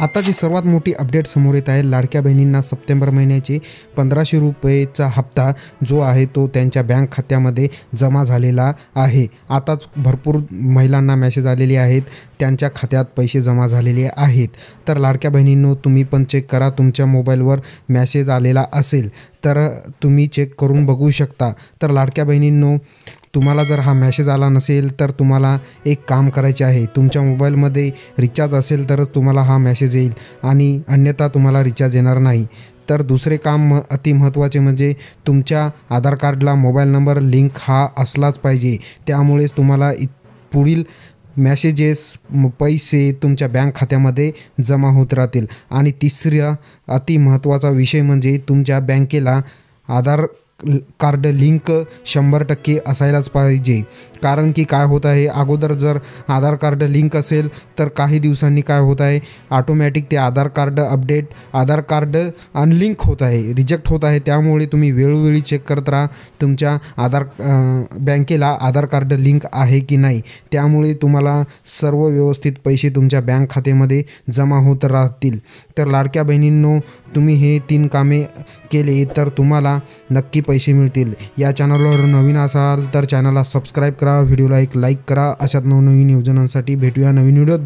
आता जी सर्वात मोठी अपडेट समोर येत आहे, लाडक्या बहिणींना सप्टेंबर महिन्याचे 1500 रुपयेचा हप्ता जो आहे तो त्यांच्या बँक खात्यामध्ये जमा झालेला आहे। आताच भरपूर महिलांना मेसेज आलेले आहेत, त्यांच्या खात्यात पैसे जमा झालेले आहेत। तर लाडक्या बहिणींनो, तुम्ही पण चेक करा, तुमच्या मोबाईलवर मेसेज आलेला असेल तर तुम्ही चेक करून बघू शकता। तर लाडक्या बहिणींनो, तुम्हाला जर हा मेसेज आला नसेल तर तुम्हाला एक काम करायचे आहे, तुमच्या मोबाईलमध्ये रिचार्ज असेल तरच तुम्हाला हा मेसेज येईल आणि अन्यथा तुम्हाला रिचार्ज येणार नाही। तर दुसरे काम अति महत्त्वाचे म्हणजे तुमच्या आधार कार्डला मोबाईल नंबर लिंक हा असलाच पाहिजे, त्यामुळेच तुम्हाला पुढील मेसेजेस पैसे तुमच्या बँक खात्यामध्ये जमा होत राहतील। आणि तिसरा अति महत्त्वाचा विषय म्हणजे तुमच्या बँकेला आधार कार्ड लिंक 100% असायलाच पाहिजे। कारण की काय होत आहे, अगोदर जर आधार कार्ड लिंक असेल तर काही दिवसांनी काय होत आहे, ऑटोमॅटिक ते आधार कार्ड अनलिंक होत आहे, रिजेक्ट होत आहे। त्यामुळे तुम्ही वेळोवेळी चेक करत राहा तुमच्या बँकेला आधार कार्ड लिंक आहे की नाही, त्यामुळे तुम्हाला सर्व व्यवस्थित पैसे तुमच्या बँक खात्यामध्ये जमा होत राहतील। तर लाडक्या बहिणींनो, तुम्ही हे 3 कामे केले तर तुम्हाला नक्की पैसे मिळतील। या चॅनलवर नवीन असाल तर चॅनलला सबस्क्राईब करा, व्हिडिओला एक लाईक करा। अशाच नवनवीन योजनांसाठी भेटूया नवीन व्हिडिओत।